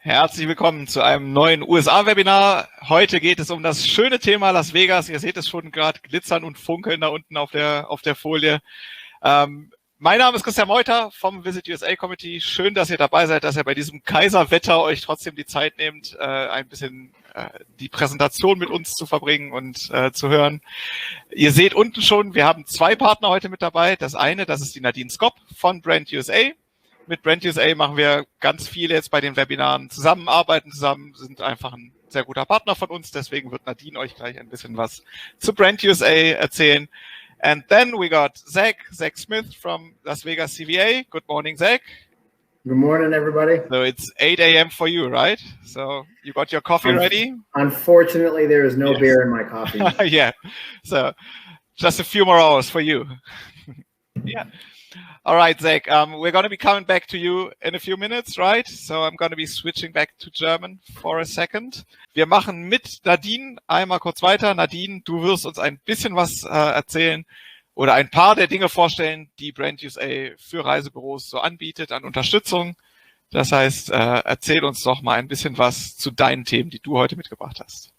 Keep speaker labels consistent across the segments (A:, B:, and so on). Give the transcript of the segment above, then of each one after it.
A: Herzlich willkommen zu einem neuen USA-Webinar. Heute geht es um das schöne Thema Las Vegas. Ihr seht es schon gerade glitzern und funkeln da unten auf der Folie. Mein Name ist Christian Meuter vom Visit USA Committee. Schön, dass ihr dabei seid, dass ihr bei diesem Kaiserwetter euch trotzdem die Zeit nehmt, ein bisschen die Präsentation mit uns zu verbringen und zu hören. Ihr seht unten schon, wir haben zwei Partner heute mit dabei. Das eine, das ist die Nadine Skopp von Brand USA. Mit Brand USA machen wir ganz viel jetzt bei den Webinaren zusammenarbeiten zusammen, sind einfach ein sehr guter Partner von uns. Deswegen wird Nadine euch gleich ein bisschen was zu Brand USA erzählen. And then we got Zach Smith from Las Vegas CVA. Good morning, Zach.
B: Good morning, everybody.
A: So it's 8 a.m. for you, right? So you got your coffee ready?
B: Unfortunately, there is no beer in my coffee.
A: Yeah. So just a few more hours for you. Yeah. All right, Zach, we're going to be coming back to you in a few minutes, right? So I'm going to be switching back to German for a second. Wir machen mit Nadine einmal kurz weiter. Nadine, du wirst uns ein bisschen was erzählen oder ein paar der Dinge vorstellen, die Brand USA für Reisebüros so anbietet an Unterstützung. Das heißt, erzähl uns doch mal ein bisschen was zu deinen Themen, die du heute mitgebracht hast.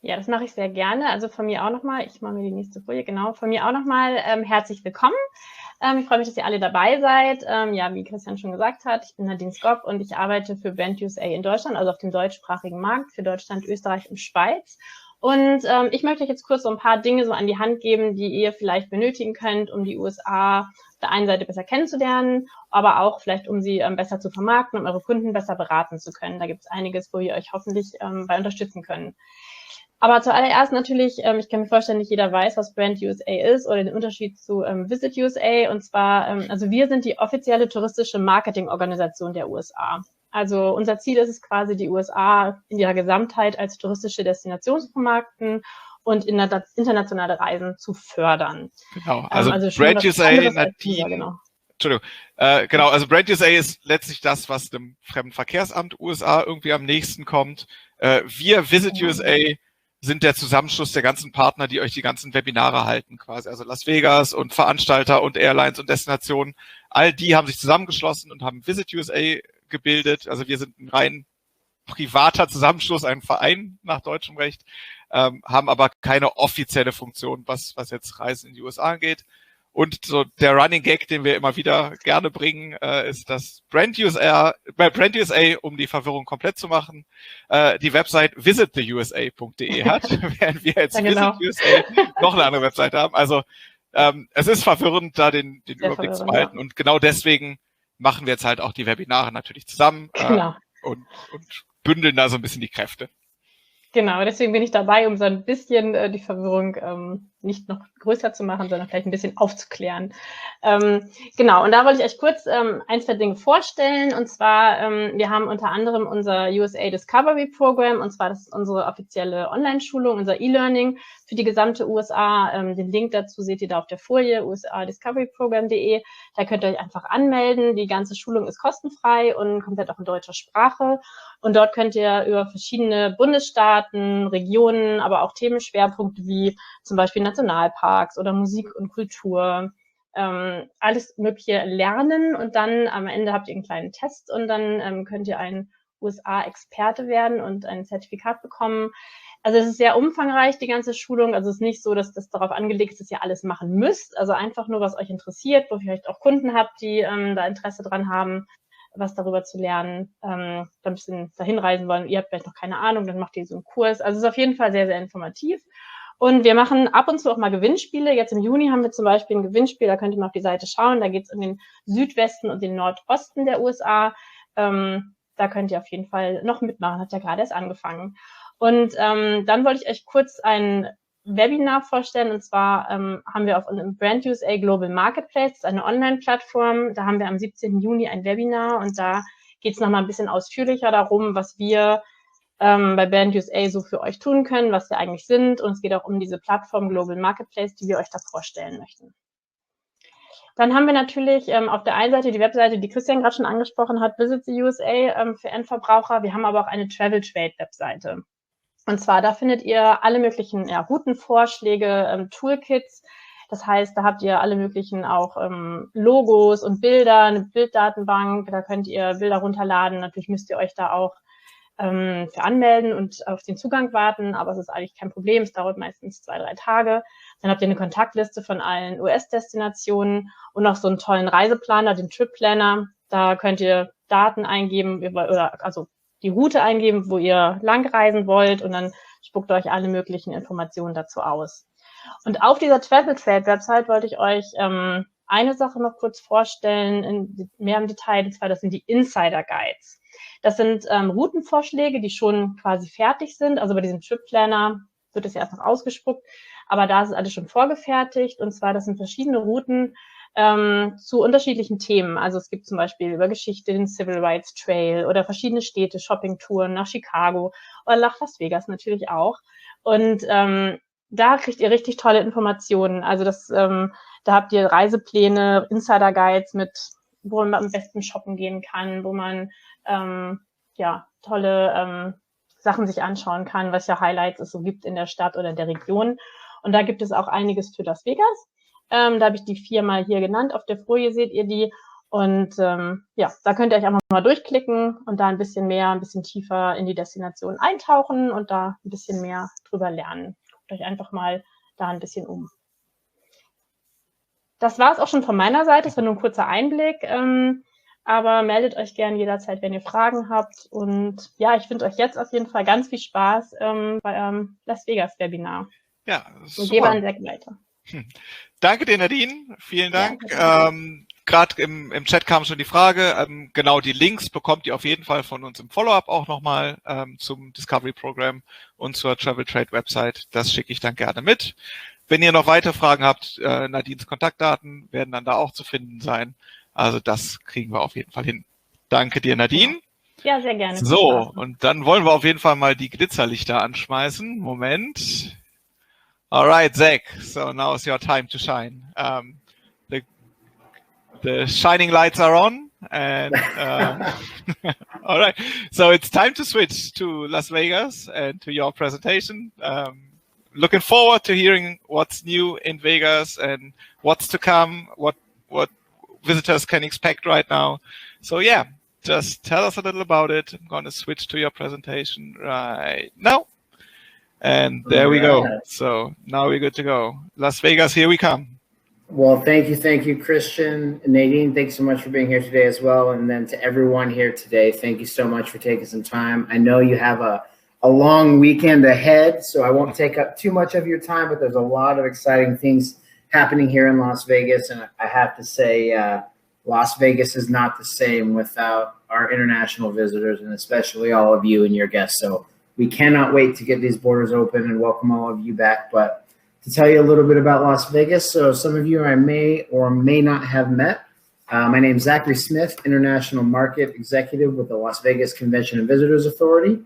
C: Ja, das mache ich sehr gerne. Also von mir auch nochmal, ich mache mir die nächste Folie, genau, von mir auch nochmal herzlich willkommen. Ich freue mich, dass ihr alle dabei seid. Ja, wie Christian schon gesagt hat, ich bin Nadine Skopp und ich arbeite für Brand USA in Deutschland, also auf dem deutschsprachigen Markt für Deutschland, Österreich und Schweiz. Und ich möchte euch jetzt kurz so ein paar Dinge so an die Hand geben, die ihr vielleicht benötigen könnt, um die USA auf der einen Seite besser kennenzulernen, aber auch vielleicht, um sie besser zu vermarkten, um eure Kunden besser beraten zu können. Da gibt es einiges, wo wir euch hoffentlich bei unterstützen können. Aber zuallererst natürlich, ich kann mir vorstellen, nicht jeder weiß, was Brand USA ist oder den Unterschied zu Visit USA. Und zwar, also wir sind die offizielle touristische Marketingorganisation der USA. Also unser Ziel ist es quasi, die USA in ihrer Gesamtheit als touristische Destination zu vermarkten und internationale Reisen zu fördern.
A: Genau, also Brand USA, Nadine, genau. Entschuldigung, genau, also Brand USA ist letztlich das, was dem Fremdenverkehrsamt USA irgendwie am nächsten kommt. Wir, Visit USA, sind der Zusammenschluss der ganzen Partner, die euch die ganzen Webinare halten quasi. Also Las Vegas und Veranstalter und Airlines und Destinationen. All die haben sich zusammengeschlossen und haben Visit USA gebildet. Also wir sind ein rein privater Zusammenschluss, ein Verein nach deutschem Recht, haben aber keine offizielle Funktion, was jetzt Reisen in die USA angeht. Und so der Running Gag, den wir immer wieder gerne bringen, ist, dass Brand USA, um die Verwirrung komplett zu machen, die Website visittheusa.de hat, während wir jetzt Visit USA noch eine andere Website haben. Also es ist verwirrend, da den Überblick zu behalten. Ja. Und genau deswegen machen wir jetzt halt auch die Webinare natürlich zusammen und bündeln da so ein bisschen die Kräfte.
C: Genau, deswegen bin ich dabei, um so ein bisschen die Verwirrung nicht noch größer zu machen, sondern vielleicht ein bisschen aufzuklären. Genau, und da wollte ich euch kurz ein, zwei Dinge vorstellen. Und zwar, wir haben unter anderem unser USA Discovery Program, und zwar das ist unsere offizielle Online-Schulung, unser E-Learning für die gesamte USA. Den Link dazu seht ihr da auf der Folie, usadiscoveryprogram.de. Da könnt ihr euch einfach anmelden. Die ganze Schulung ist kostenfrei und komplett auch in deutscher Sprache. Und dort könnt ihr über verschiedene Bundesstaaten, Regionen, aber auch Themenschwerpunkte wie zum Beispiel Nationalparks oder Musik und Kultur, alles Mögliche lernen. Und dann am Ende habt ihr einen kleinen Test und dann könnt ihr ein USA-Experte werden und ein Zertifikat bekommen. Also es ist sehr umfangreich, die ganze Schulung. Also es ist nicht so, dass das darauf angelegt ist, dass ihr alles machen müsst. Also einfach nur, was euch interessiert, wo ihr vielleicht auch Kunden habt, die da Interesse dran haben, was darüber zu lernen, da ein bisschen dahin reisen wollen. Ihr habt vielleicht noch keine Ahnung, dann macht ihr so einen Kurs. Also es ist auf jeden Fall sehr, sehr informativ. Und wir machen ab und zu auch mal Gewinnspiele. Jetzt im Juni haben wir zum Beispiel ein Gewinnspiel, da könnt ihr mal auf die Seite schauen. Da geht es um den Südwesten und den Nordosten der USA. Da könnt ihr auf jeden Fall noch mitmachen, hat ja gerade erst angefangen. Und dann wollte ich euch kurz ein Webinar vorstellen. Und zwar haben wir auf unserem Brand USA Global Marketplace, das ist eine Online-Plattform, da haben wir am 17. Juni ein Webinar und da geht es nochmal ein bisschen ausführlicher darum, was wir bei Brand USA so für euch tun können, was wir eigentlich sind. Und es geht auch um diese Plattform Global Marketplace, die wir euch da vorstellen möchten. Dann haben wir natürlich auf der einen Seite die Webseite, die Christian gerade schon angesprochen hat, Visit the USA für Endverbraucher. Wir haben aber auch eine Travel Trade Webseite. Und zwar, da findet ihr alle möglichen Routenvorschläge, Toolkits, Das heißt, da habt ihr alle möglichen auch Logos und Bilder, eine Bilddatenbank, da könnt ihr Bilder runterladen. Natürlich müsst ihr euch da auch für anmelden und auf den Zugang warten, aber es ist eigentlich kein Problem. Es dauert meistens 2-3 Tage. Dann habt ihr eine Kontaktliste von allen US-Destinationen und noch so einen tollen Reiseplaner, den Trip Planner. Da könnt ihr Daten eingeben oder also die Route eingeben, wo ihr langreisen wollt, und dann spuckt euch alle möglichen Informationen dazu aus. Und auf dieser Travel Trade Website wollte ich euch eine Sache noch kurz vorstellen, mehr im Detail, und zwar das sind die Insider Guides. Das sind Routenvorschläge, die schon quasi fertig sind. Also bei diesem Trip Planner wird es ja erst noch ausgespuckt, aber da ist alles schon vorgefertigt. Und zwar, das sind verschiedene Routen zu unterschiedlichen Themen. Also es gibt zum Beispiel über Geschichte den Civil Rights Trail oder verschiedene Städte, Shoppingtouren nach Chicago oder nach Las Vegas natürlich auch. Und da kriegt ihr richtig tolle Informationen. Also da habt ihr Reisepläne, Insider Guides mit, wo man am besten shoppen gehen kann, wo man tolle Sachen sich anschauen kann, was ja Highlights es so gibt in der Stadt oder der Region. Und da gibt es auch einiges für Las Vegas. Da habe ich die 4 mal hier genannt. Auf der Folie seht ihr die. Und da könnt ihr euch einfach mal durchklicken und da ein bisschen tiefer in die Destination eintauchen und da ein bisschen mehr drüber lernen. Guckt euch einfach mal da ein bisschen um. Das war es auch schon von meiner Seite. Das war nur ein kurzer Einblick. Aber meldet euch gerne jederzeit, wenn ihr Fragen habt. Und ja, ich wünsche euch jetzt auf jeden Fall ganz viel Spaß bei eurem Las Vegas Webinar.
A: Ja, super.
C: Und gebe an Zack weiter.
A: Danke dir, Nadine. Vielen Dank. Gerade im Chat kam schon die Frage. Genau, die Links bekommt ihr auf jeden Fall von uns im Follow-up auch nochmal zum Discovery Program und zur Travel Trade Website. Das schicke ich dann gerne mit. Wenn ihr noch weitere Fragen habt, Nadines Kontaktdaten werden dann da auch zu finden sein. Also das kriegen wir auf jeden Fall hin. Danke dir, Nadine.
C: Ja, sehr gerne.
A: So, und dann wollen wir auf jeden Fall mal die Glitzerlichter anschmeißen. Moment. All right, Zach. So now is your time to shine. The shining lights are on. And all right. So it's time to switch to Las Vegas and to your presentation. Looking forward to hearing what's new in Vegas and what's to come, what visitors can expect right now. So yeah, just tell us a little about it. I'm going to switch to your presentation right now. And there we go. So now we're good to go. Las Vegas, here we come.
B: Well, thank you, Christian. Nadine, thanks so much for being here today as well. And then to everyone here today, thank you so much for taking some time. I know you have a long weekend ahead, so I won't take up too much of your time, but there's a lot of exciting things happening here in Las Vegas. And I have to say, Las Vegas is not the same without our international visitors, and especially all of you and your guests. So we cannot wait to get these borders open and welcome all of you back. But to tell you a little bit about Las Vegas, so some of you I may or may not have met. My name is Zachary Smith, International Market Executive with the Las Vegas Convention and Visitors Authority.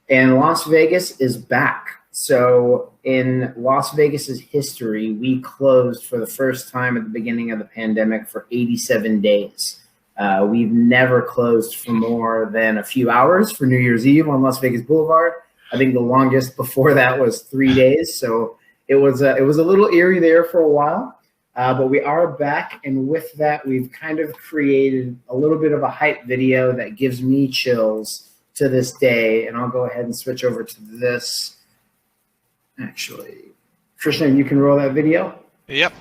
B: And Las Vegas is back. So in Las Vegas's history, we closed for the first time at the beginning of the pandemic for 87 days. We've never closed for more than a few hours for New Year's Eve on Las Vegas Boulevard. I think the longest before that was 3 days. So it was a little eerie there for a while, but we are back. And with that, we've kind of created a little bit of a hype video that gives me chills to this day. And I'll go ahead and switch over to this. Actually, Christian, you can roll that video.
A: Yep.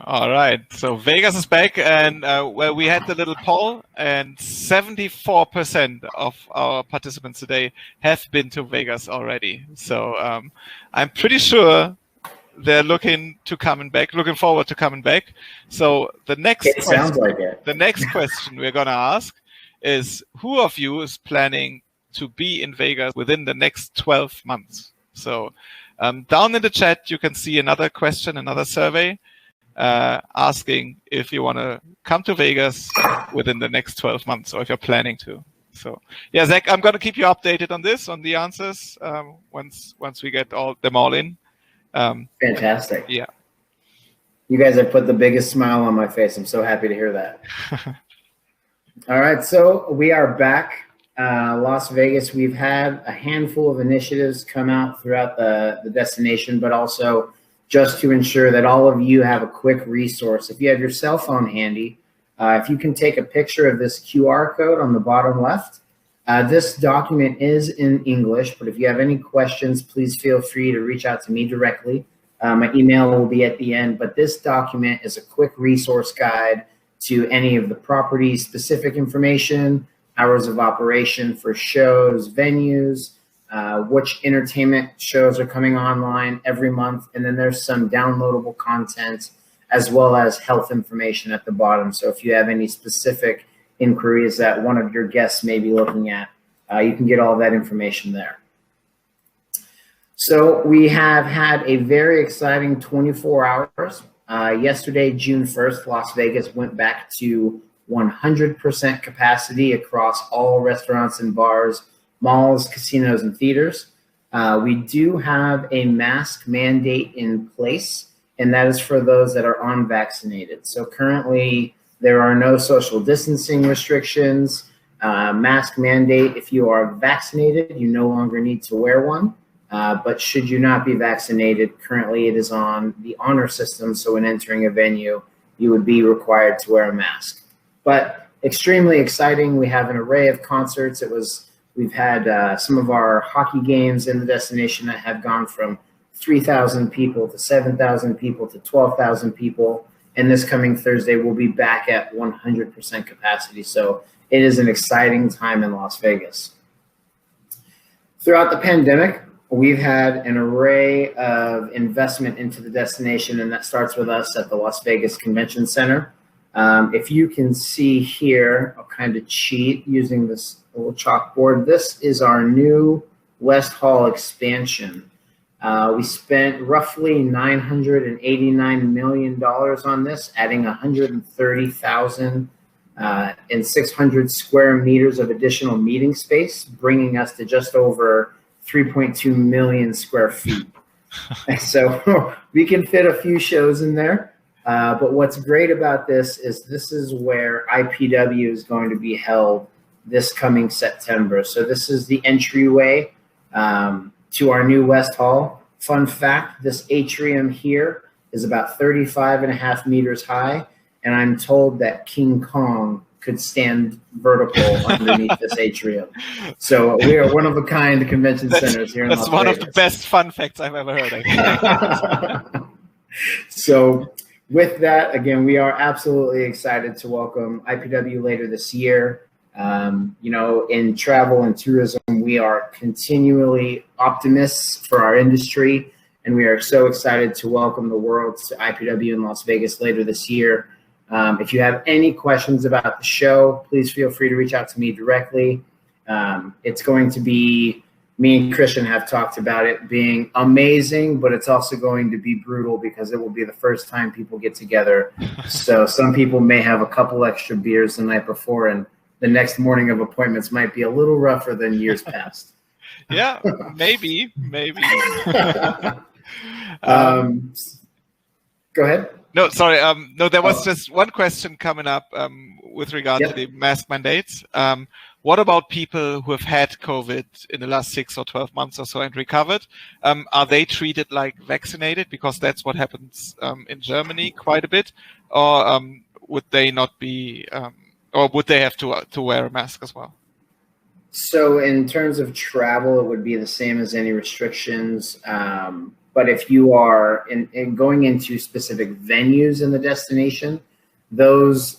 A: All right. So Vegas is back, and well, we had the little poll, and 74% of our participants today have been to Vegas already. So I'm pretty sure they're looking forward to coming back. So the next the next question we're gonna ask is, who of you is planning to be in Vegas within the next 12 months? So Down in the chat, you can see another question, another survey asking if you want to come to Vegas within the next 12 months or if you're planning to. So yeah, Zach, I'm going to keep you updated on this, on the answers once we get them all in.
B: Fantastic.
A: Yeah.
B: You guys have put the biggest smile on my face. I'm so happy to hear that. All right, so we are back. Las Vegas, we've had a handful of initiatives come out throughout the destination, but also just to ensure that all of you have a quick resource. If you have your cell phone handy, if you can take a picture of this QR code on the bottom left, this document is in English, but if you have any questions, please feel free to reach out to me directly. My email will be at the end, but this document is a quick resource guide to any of the property-specific information, hours of operation for shows, venues, which entertainment shows are coming online every month, and then there's some downloadable content as well as health information at the bottom. So if you have any specific inquiries that one of your guests may be looking at, you can get all that information there. So we have had a very exciting 24 hours. Yesterday, June 1st, Las Vegas went back to 100% capacity across all restaurants and bars, malls, casinos, and theaters. We do have a mask mandate in place, and that is for those that are unvaccinated. So currently, there are no social distancing restrictions. Mask mandate, if you are vaccinated, you no longer need to wear one. But should you not be vaccinated, currently it is on the honor system. So when entering a venue, you would be required to wear a mask. But extremely exciting. We have an array of concerts. We've had some of our hockey games in the destination that have gone from 3,000 people to 7,000 people to 12,000 people. And this coming Thursday, we'll be back at 100% capacity. So it is an exciting time in Las Vegas. Throughout the pandemic, we've had an array of investment into the destination, and that starts with us at the Las Vegas Convention Center. If you can see here, I'll kind of cheat using this little chalkboard. This is our new West Hall expansion. We spent roughly $989 million on this, adding 130,000 and 600 square meters of additional meeting space, bringing us to just over 3.2 million square feet. So we can fit a few shows in there. But what's great about this is where IPW is going to be held this coming September. So this is the entryway to our new West Hall. Fun fact, this atrium here is about 35.5 meters high, and I'm told that King Kong could stand vertical underneath this atrium. So we are one of a kind convention centers here in Las Vegas.
A: That's one of the best fun facts I've ever heard.
B: So with that, again, we are absolutely excited to welcome IPW later this year. In travel and tourism, we are continually optimists for our industry, and we are so excited to welcome the world to IPW in Las Vegas later this year. If you have any questions about the show, please feel free to reach out to me directly. It's going to be, me and Christian have talked about it being amazing, but it's also going to be brutal because it will be the first time people get together. So some people may have a couple extra beers the night before, and the next morning of appointments might be a little rougher than years past.
A: Yeah, maybe.
B: Go ahead.
A: No, sorry. No, there was just one question coming up with regard to the mask mandates. What about people who have had COVID in the last 6 or 12 months or so and recovered? Are they treated like vaccinated? Because that's what happens in Germany quite a bit. Or would they not be, or would they have to wear a mask as well?
B: So in terms of travel, it would be the same as any restrictions. But if you are going into specific venues in the destination, the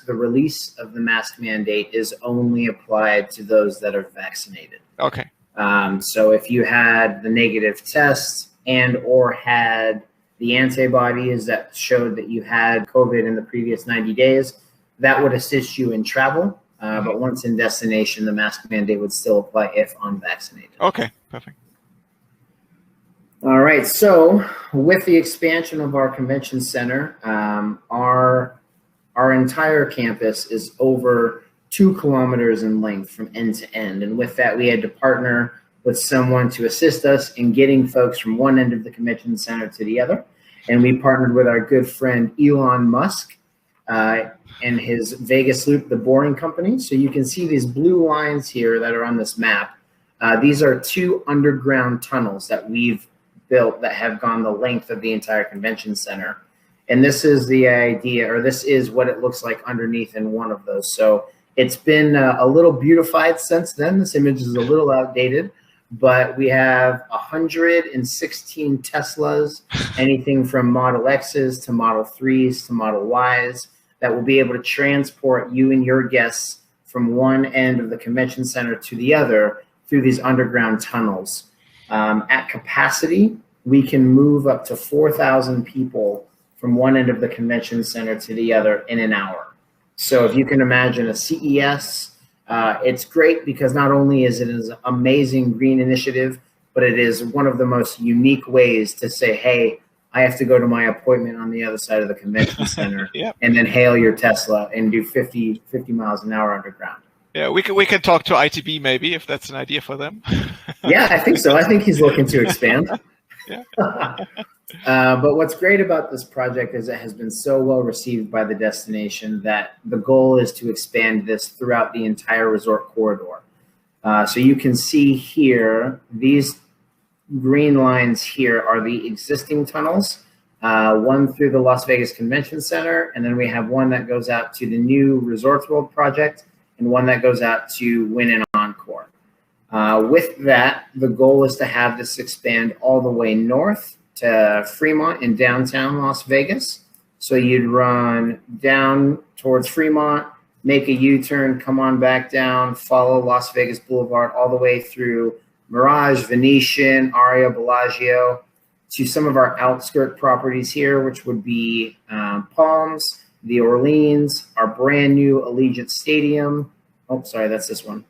B: release of the mask mandate is only applied to those that are vaccinated.
A: Okay.
B: So if you had the negative test and or had the antibodies that showed that you had COVID in the previous 90 days, that would assist you in travel. But once in destination, the mask mandate would still apply if unvaccinated.
A: Okay, perfect.
B: All right, so with the expansion of our convention center, our entire campus is over 2 kilometers in length from end to end. And with that, we had to partner with someone to assist us in getting folks from one end of the convention center to the other. And we partnered with our good friend Elon Musk and his Vegas Loop, the Boring Company. So you can see these blue lines here that are on this map. These are 2 underground tunnels that we've built that have gone the length of the entire convention center. And this is the idea, or this is what it looks like underneath in one of those. So it's been a little beautified since then. This image is a little outdated, but we have 116 Teslas, anything from Model X's to Model 3s to Model Ys, that will be able to transport you and your guests from one end of the convention center to the other through these underground tunnels. At capacity, we can move up to 4,000 people from one end of the convention center to the other in an hour. So if you can imagine a CES, it's great because not only is it an amazing green initiative, but it is one of the most unique ways to say, hey, I have to go to my appointment on the other side of the convention center yep. and then hail your Tesla and do 50 miles an hour underground.
A: Yeah, we can talk to ITB maybe if that's an idea for them.
B: Yeah, I think so. I think he's looking to expand.
A: Yeah.
B: But what's great about this project is it has been so well received by the destination that the goal is to expand this throughout the entire resort corridor. So you can see here, these green lines here are the existing tunnels, one through the Las Vegas Convention Center, and then we have one that goes out to the new Resorts World project, and one that goes out to Wynn and Encore. With that, the goal is to have this expand all the way north to Fremont in downtown Las Vegas. So you'd run down towards Fremont, make a U-turn, come on back down, follow Las Vegas Boulevard all the way through Mirage, Venetian, Aria, Bellagio, to some of our outskirt properties here, which would be Palms, the Orleans, our brand new Allegiant Stadium. Oh, sorry, that's this one.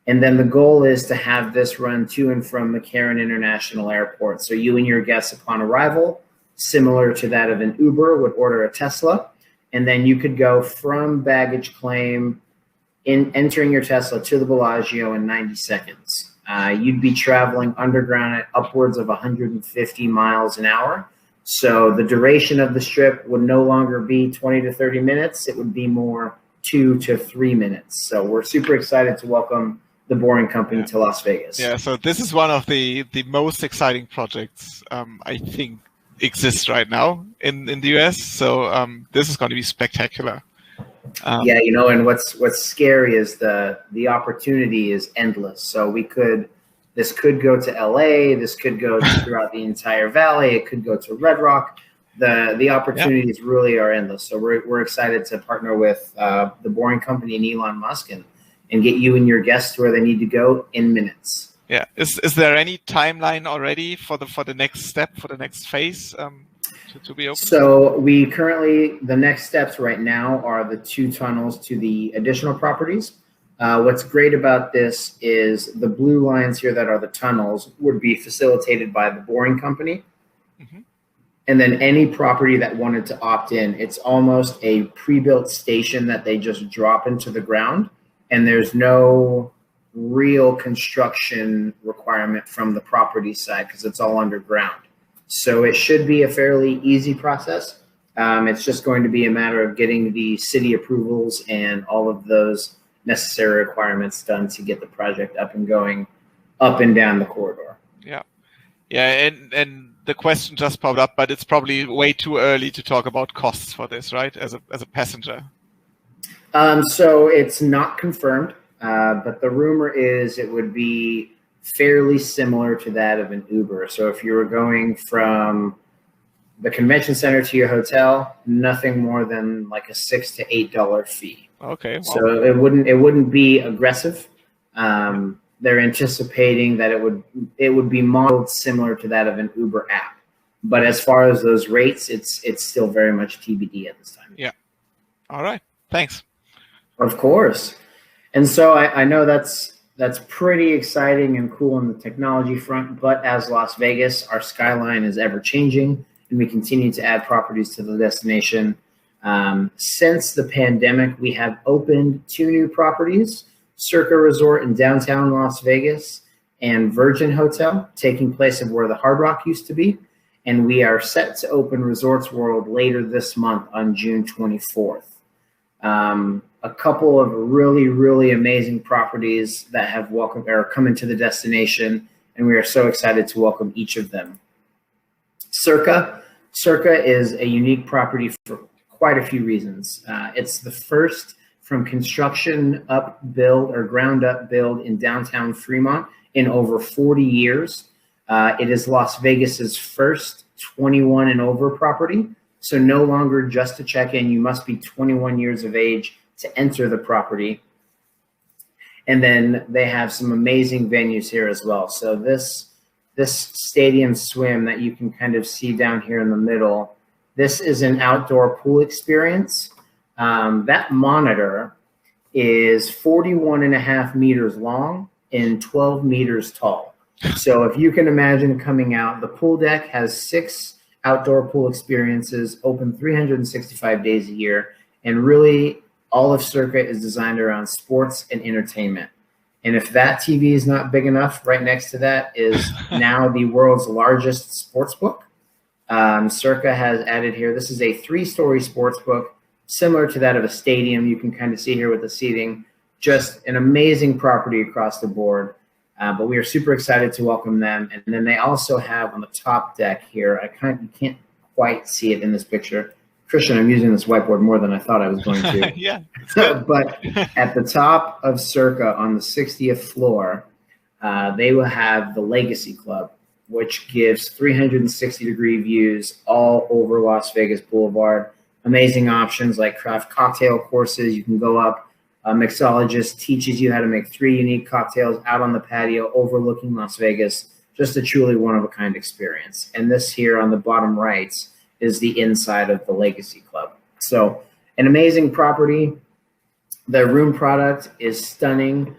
B: And then the goal is to have this run to and from McCarran International Airport. So you and your guests upon arrival, similar to that of an Uber, would order a Tesla. And then you could go from baggage claim entering your Tesla to the Bellagio in 90 seconds. You'd be traveling underground at upwards of 150 miles an hour. So the duration of the trip would no longer be 20 to 30 minutes. It would be more 2 to 3 minutes. So we're super excited to welcome the Boring Company to Las Vegas.
A: Yeah, so this is one of the most exciting projects I think exists right now in the US. So this is going to be spectacular.
B: Yeah, you know, and what's scary is the opportunity is endless. So this could go to LA, this could go throughout the entire valley, it could go to Red Rock. The opportunities really are endless. So we're excited to partner with the Boring Company and Elon Musk and get you and your guests to where they need to go in minutes.
A: Yeah. Is there any timeline already for the next step, for the next phase to be open?
B: So the next steps right now are the 2 tunnels to the additional properties. What's great about this is the blue lines here that are the tunnels would be facilitated by the Boring Company. Mm-hmm. And then any property that wanted to opt in, it's almost a pre-built station that they just drop into the ground. And there's no real construction requirement from the property side because it's all underground. So it should be a fairly easy process. It's just going to be a matter of getting the city approvals and all of those necessary requirements done to get the project up and going up and down the corridor.
A: Yeah. Yeah, and the question just popped up, but it's probably way too early to talk about costs for this, right? As a passenger.
B: So it's not confirmed, but the rumor is it would be fairly similar to that of an Uber. So if you were going from the convention center to your hotel, nothing more than like a $6 to $8 fee.
A: Okay. Wow.
B: So it wouldn't be aggressive. They're anticipating that it would be modeled similar to that of an Uber app. But as far as those rates, it's still very much TBD at this time.
A: Yeah. All right. Thanks.
B: Of course. And so I know that's that's pretty exciting and cool on the technology front. But as Las Vegas, our skyline is ever changing, and we continue to add properties to the destination. Since the pandemic, we have opened 2 new properties, Circa Resort in downtown Las Vegas and Virgin Hotel, taking place of where the Hard Rock used to be. And we are set to open Resorts World later this month on June 24th. A couple of really, really amazing properties that have welcomed or come into the destination, and we are so excited to welcome each of them. Circa is a unique property for quite a few reasons. It's the first from construction up build or ground up build in downtown Fremont in over 40 years. It is Las Vegas's first 21 and over property. So no longer just to check in, you must be 21 years of age to enter the property. And then they have some amazing venues here as well. So this stadium swim that you can kind of see down here in the middle, this is an outdoor pool experience. That monitor is 41.5 meters long and 12 meters tall. So if you can imagine coming out, the pool deck has 6 outdoor pool experiences, open 365 days a year, and really all of Circa is designed around sports and entertainment. And if that TV is not big enough, right next to that is now the world's largest sports book. Circa has added here, this is a 3-story sports book, similar to that of a stadium. You can kind of see here with the seating, just an amazing property across the board. But we are super excited to welcome them. And then they also have on the top deck here, you can't quite see it in this picture. Christian, I'm using this whiteboard more than I thought I was going to.
A: Yeah.
B: But at the top of Circa on the 60th floor, they will have the Legacy Club, which gives 360-degree views all over Las Vegas Boulevard. Amazing options like craft cocktail courses. You can go up. A mixologist teaches you how to make 3 unique cocktails out on the patio overlooking Las Vegas. Just a truly one-of-a-kind experience. And this here on the bottom right is the inside of the Legacy Club. So an amazing property. The room product is stunning,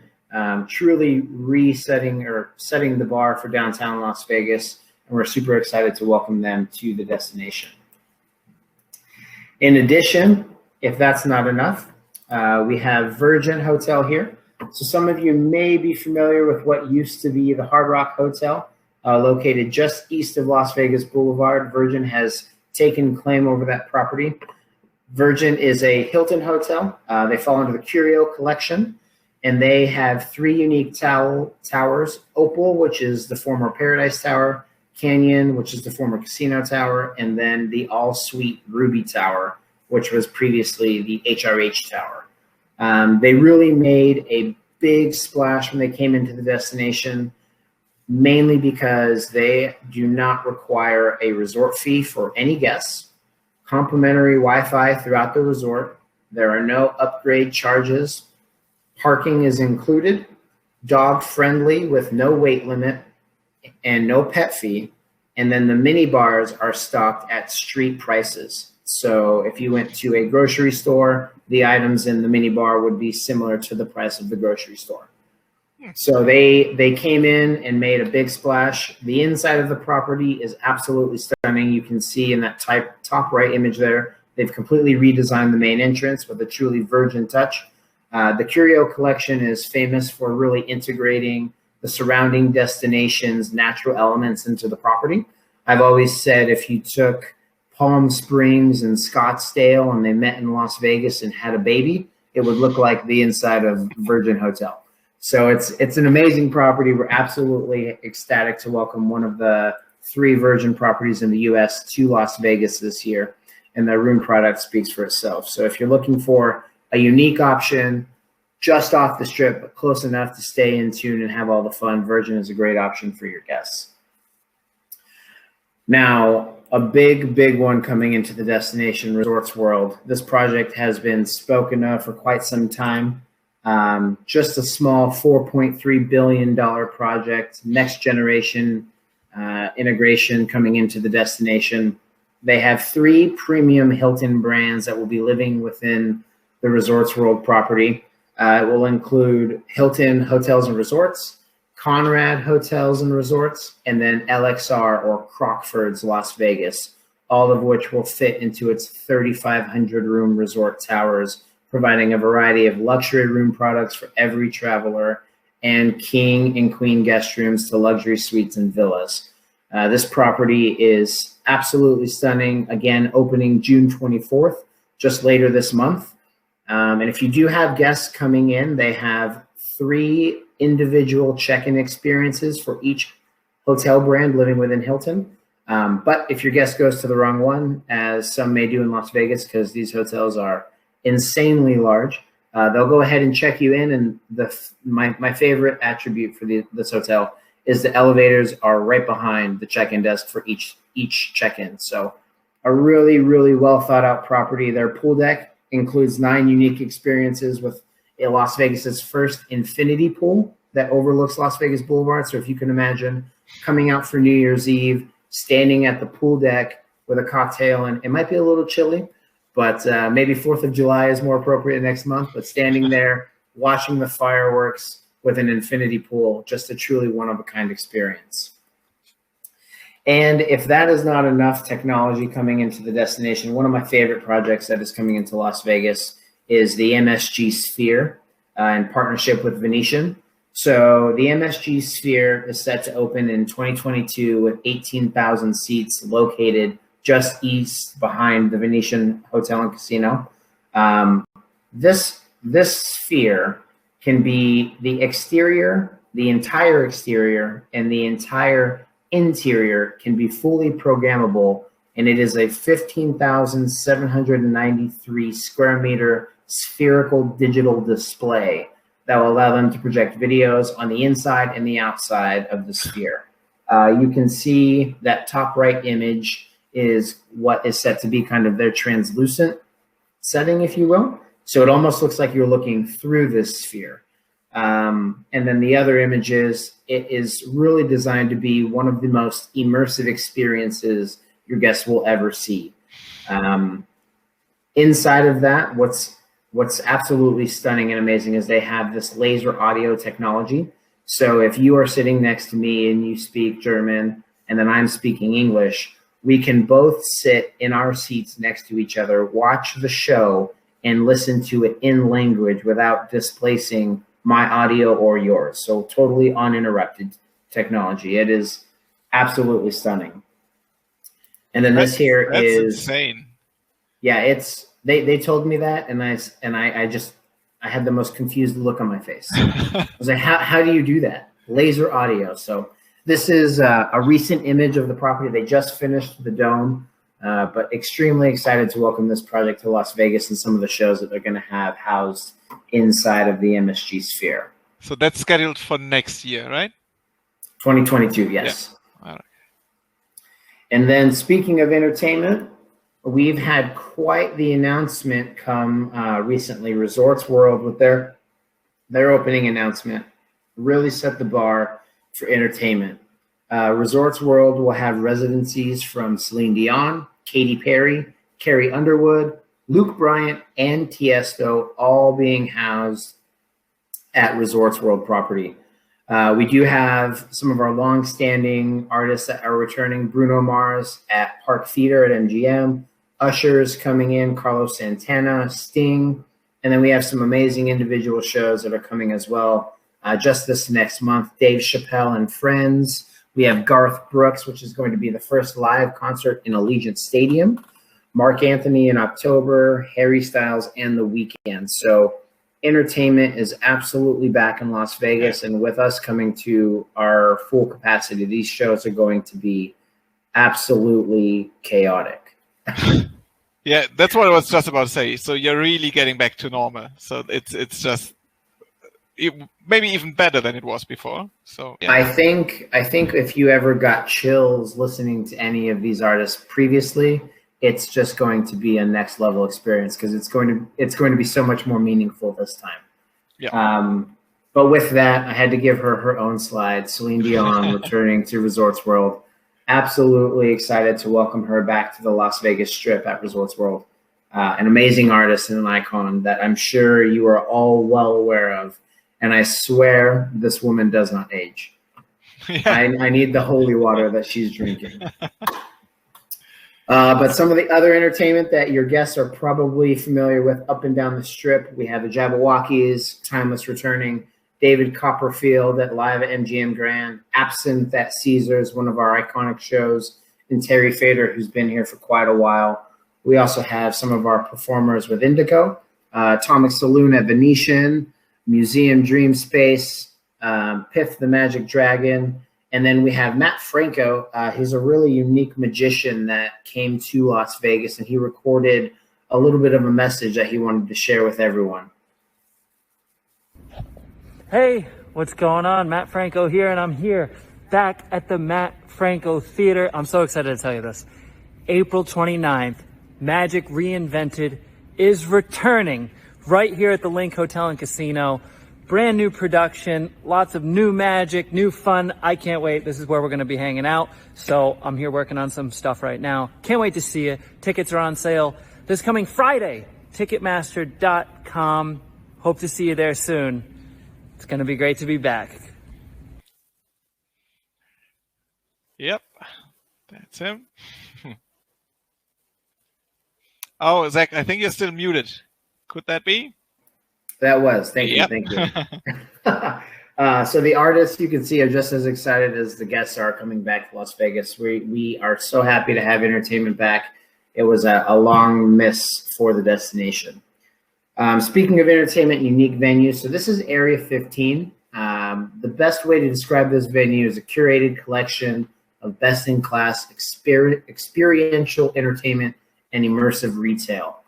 B: truly setting the bar for downtown Las Vegas. And we're super excited to welcome them to the destination. In addition, if that's not enough, we have Virgin Hotel here. So some of you may be familiar with what used to be the Hard Rock Hotel, located just east of Las Vegas Boulevard. Virgin has taken claim over that property. Virgin is a Hilton hotel. They fall under the Curio collection, and they have 3 unique towers: Opal, which is the former Paradise Tower; Canyon, which is the former Casino Tower; and then the all-suite Ruby Tower, which was previously the HRH Tower. They really made a big splash when they came into the destination, mainly because they do not require a resort fee for any guests, complimentary Wi-Fi throughout the resort, there are no upgrade charges, parking is included, dog friendly with no weight limit and no pet fee, and then the mini bars are stocked at street prices. So if you went to a grocery store, the items in the mini bar would be similar to the price of the grocery store. So they came in and made a big splash. The inside of the property is absolutely stunning. You can see in that top right image there, they've completely redesigned the main entrance with a truly Virgin touch. The Curio collection is famous for really integrating the surrounding destinations' natural elements into the property. I've always said if you took Palm Springs and Scottsdale and they met in Las Vegas and had a baby, it would look like the inside of Virgin Hotel. So it's an amazing property. We're absolutely ecstatic to welcome one of the 3 Virgin properties in the U.S. to Las Vegas this year, and the room product speaks for itself. So if you're looking for a unique option just off the strip, but close enough to stay in tune and have all the fun, Virgin is a great option for your guests. Now, a big one coming into the destination, Resorts World. This project has been spoken of for quite some time. Just a small $4.3 billion project, next generation integration coming into the destination. They have 3 premium Hilton brands that will be living within the Resorts World property. It will include Hilton Hotels and Resorts, Conrad Hotels and Resorts, and then LXR or Crockford's Las Vegas, all of which will fit into its 3,500 room resort towers, providing a variety of luxury room products for every traveler and king and queen guest rooms to luxury suites and villas. This property is absolutely stunning. Again, opening June 24th, just later this month. And if you do have guests coming in, they have 3 individual check-in experiences for each hotel brand living within Hilton. But if your guest goes to the wrong one, as some may do in Las Vegas, because these hotels are insanely large, they'll go ahead and check you in. And my favorite attribute for this hotel is the elevators are right behind the check-in desk for each check-in. So a really, really well thought out property. Their pool deck includes 9 unique experiences with Las Vegas's first infinity pool that overlooks Las Vegas Boulevard. So if you can imagine coming out for New Year's Eve, standing at the pool deck with a cocktail, and it might be a little chilly, but maybe 4th of July is more appropriate next month, but standing there, watching the fireworks with an infinity pool, just a truly one-of-a-kind experience. And if that is not enough technology coming into the destination, one of my favorite projects that is coming into Las Vegas is the MSG Sphere in partnership with Venetian. So the MSG Sphere is set to open in 2022 with 18,000 seats located just east behind the Venetian Hotel and Casino. This sphere can be the exterior, the entire exterior, and the entire interior can be fully programmable, and it is a 15,793 square meter spherical digital display that will allow them to project videos on the inside and the outside of the sphere. You can see that top right image is what is set to be kind of their translucent setting, if you will. So it almost looks like you're looking through this sphere. And then the other images, it is really designed to be one of the most immersive experiences your guests will ever see. Inside of that, what's absolutely stunning and amazing is they have this laser audio technology. So if you are sitting next to me and you speak German and then I'm speaking English, we can both sit in our seats next to each other, watch the show, and listen to it in language without displacing my audio or yours. So totally uninterrupted technology. It is absolutely stunning. And then that's
A: insane.
B: Yeah, they told me that, and I had the most confused look on my face. I was like, how do you do that? Laser audio. So this is a recent image of the property. They just finished the dome, but extremely excited to welcome this project to Las Vegas and some of the shows that they're going to have housed inside of the MSG Sphere.
A: So that's scheduled for next year, right?
B: 2022, yes.
A: Yeah. All right.
B: And then speaking of entertainment, we've had quite the announcement come recently. Resorts World, with their opening announcement, really set the bar for entertainment. Resorts World will have residencies from Celine Dion, Katy Perry, Carrie Underwood, Luke Bryant, and Tiesto, all being housed at Resorts World property. We do have some of our long-standing artists that are returning. Bruno Mars at Park Theater at MGM, Usher's coming in, Carlos Santana, Sting, and then we have some amazing individual shows that are coming as well. Just this next month, Dave Chappelle and Friends. We have Garth Brooks, which is going to be the first live concert in Allegiant Stadium. Mark Anthony in October, Harry Styles, and The Weeknd. So entertainment is absolutely back in Las Vegas, and with us coming to our full capacity, these shows are going to be absolutely chaotic.
A: Yeah, that's what I was just about to say. So you're really getting back to normal. So it's just maybe even better than it was before. So yeah.
B: I think if you ever got chills listening to any of these artists previously, it's just going to be a next level experience because it's going to be so much more meaningful this time.
A: Yeah.
B: But with that, I had to give her own slide. Celine Dion returning to Resorts World. Absolutely excited to welcome her back to the Las Vegas Strip at Resorts World. an amazing artist and an icon that I'm sure you are all well aware of. And I swear this woman does not age. Yeah. I need the holy water that she's drinking. But some of the other entertainment that your guests are probably familiar with up and down the strip, we have the Jabberwockies, Timeless returning, David Copperfield at Live at MGM Grand, Absinthe at Caesars, one of our iconic shows, and Terry Fader, who's been here for quite a while. We also have some of our performers with Indigo, Atomic Saloon at Venetian, Museum Dream Space, Piff the Magic Dragon, and then we have Matt Franco. He's a really unique magician that came to Las Vegas, and he recorded a little bit of a message that he wanted to share with everyone.
D: Hey, what's going on? Matt Franco here, and I'm here back at the Matt Franco Theater. I'm so excited to tell you this. April 29th, Magic Reinvented is returning right here at the Link Hotel and Casino. Brand new production, lots of new magic, new fun. I can't wait. This is where we're going to be hanging out. So I'm here working on some stuff right now. Can't wait to see you. Tickets are on sale this coming Friday. Ticketmaster.com. Hope to see you there soon. It's going to be great to be back.
A: Yep, that's him. Oh, Zach, I think you're still muted. Could that be?
B: That was. Thank you.
A: Yep.
B: Thank you. So the artists you can see are just as excited as the guests are coming back to Las Vegas. We are so happy to have entertainment back. It was a long miss for the destination. Speaking of entertainment, unique venues. So this is Area 15. The best way to describe this venue is a curated collection of best-in-class experiential entertainment and immersive retail.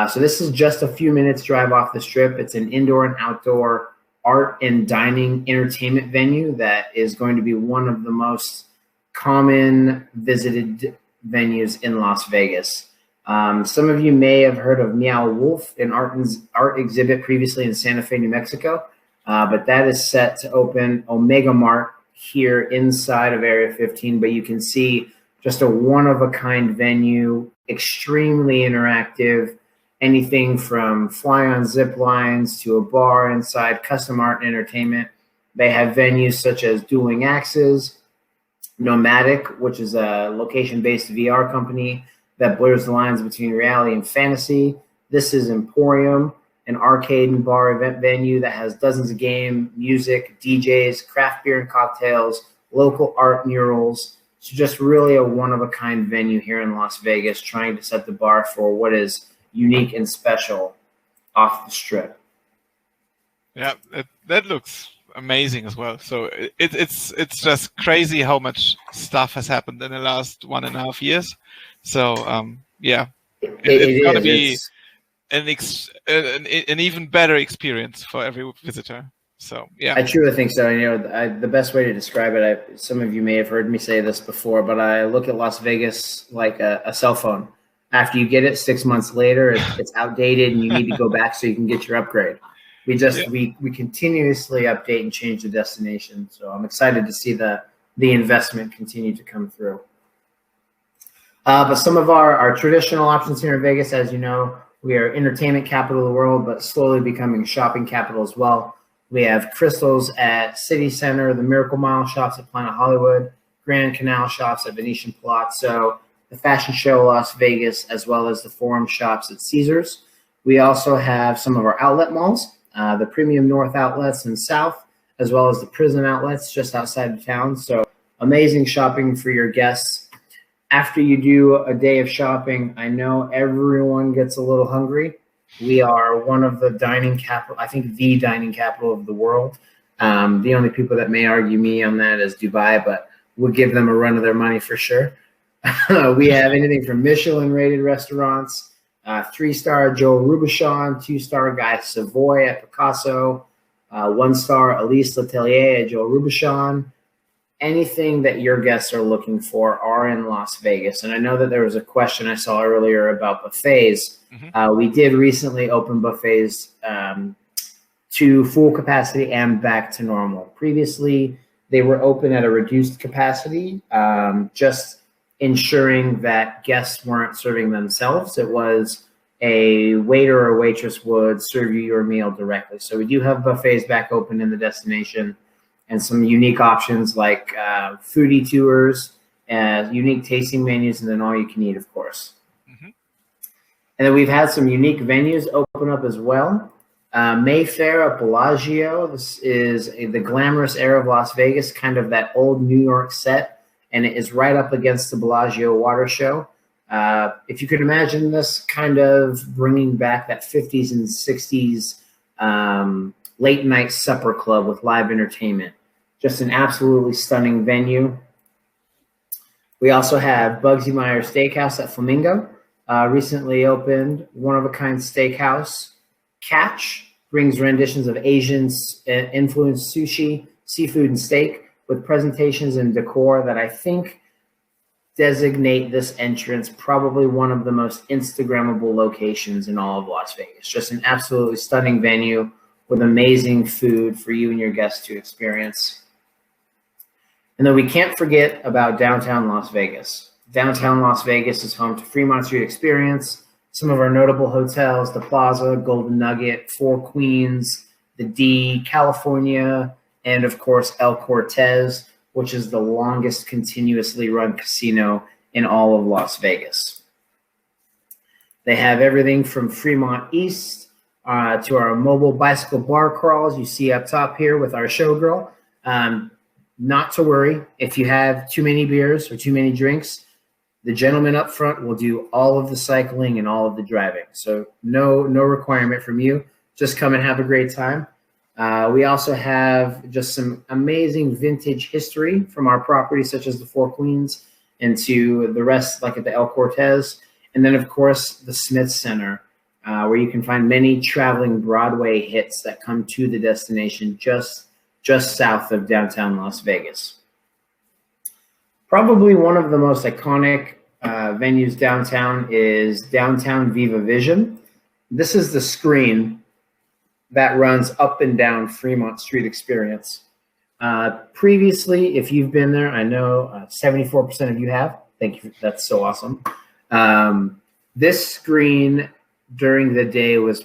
B: So this is just a few minutes drive off the strip. It's an indoor and outdoor art and dining entertainment venue that is going to be one of the most common visited venues in Las Vegas. Some of you may have heard of Meow Wolf, an art exhibit previously in Santa Fe, New Mexico, but that is set to open Omega Mart here inside of Area 15, but you can see just a one-of-a-kind venue, extremely interactive, anything from fly on zip lines to a bar inside, custom art and entertainment. They have venues such as Dueling Axes, Nomadic, which is a location-based VR company that blurs the lines between reality and fantasy. This is Emporium, an arcade and bar event venue that has dozens of game, music, DJs, craft beer and cocktails, local art murals. It's just really a one-of-a-kind venue here in Las Vegas, trying to set the bar for what is unique and special off the strip.
A: Yeah, that looks amazing as well. So it's just crazy how much stuff has happened in the last 1.5 years. So yeah, it's going to be an even better experience for every visitor. So yeah,
B: I truly think so. You know, the best way to describe it, some of you may have heard me say this before, but I look at Las Vegas like a cell phone. After you get it, 6 months later, it's outdated and you need to go back so you can get your upgrade. We continuously update and change the destination. So I'm excited to see the investment continue to come through. But some of our traditional options here in Vegas, as you know, we are entertainment capital of the world, but slowly becoming shopping capital as well. We have Crystals at City Center, the Miracle Mile shops at Planet Hollywood, Grand Canal shops at Venetian Palazzo, the Fashion Show Las Vegas, as well as the Forum shops at Caesars. We also have some of our outlet malls, the Premium North outlets and South, as well as the Prison outlets just outside of town. So amazing shopping for your guests. After you do a day of shopping, I know everyone gets a little hungry. We are one of the dining capital, I think the dining capital of the world. The only people that may argue me on that is Dubai, but we'll give them a run of their money for sure. We have anything from Michelin-rated restaurants, 3-star Joe Robuchon, 2-star Guy Savoy at Picasso, 1-star Elise Letelier at Joe Robuchon. Anything that your guests are looking for are in Las Vegas. And I know that there was a question I saw earlier about buffets. Mm-hmm. We did recently open buffets to full capacity and back to normal. Previously, they were open at a reduced capacity, just ensuring that guests weren't serving themselves. It was a waiter or waitress would serve you your meal directly. So we do have buffets back open in the destination, and some unique options like foodie tours, unique tasting menus, and then all you can eat, of course. Mm-hmm. And then we've had some unique venues open up as well. Mayfair at Bellagio. This is the glamorous era of Las Vegas, kind of that old New York set, and it is right up against the Bellagio Water Show. If you could imagine this kind of bringing back that 50s and 60s late night supper club with live entertainment. Just an absolutely stunning venue. We also have Bugsy Meyer Steakhouse at Flamingo. Recently opened, one-of-a-kind steakhouse. Catch brings renditions of Asian-influenced sushi, seafood, and steak with presentations and decor that I think designate this entrance probably one of the most Instagrammable locations in all of Las Vegas. Just an absolutely stunning venue with amazing food for you and your guests to experience. And then we can't forget about downtown Las Vegas. Downtown Las Vegas is home to Fremont Street Experience, some of our notable hotels, the Plaza, Golden Nugget, Four Queens, the D, California, and of course El Cortez, which is the longest continuously run casino in all of Las Vegas. They have everything from Fremont East to our mobile bicycle bar crawls you see up top here with our showgirl. Not to worry, if you have too many beers or too many drinks, the gentleman up front will do all of the cycling and all of the driving. So no requirement from you. Just come and have a great time. We also have just some amazing vintage history from our properties, such as the Four Queens, and to the rest, like at the El Cortez. And then, of course, the Smith Center, where you can find many traveling Broadway hits that come to the destination just south of downtown Las Vegas. Probably one of the most iconic venues downtown is Downtown Viva Vision. This is the screen that runs up and down Fremont Street Experience. Previously, if you've been there, I know 74% of you have. Thank you. That's so awesome. This screen during the day was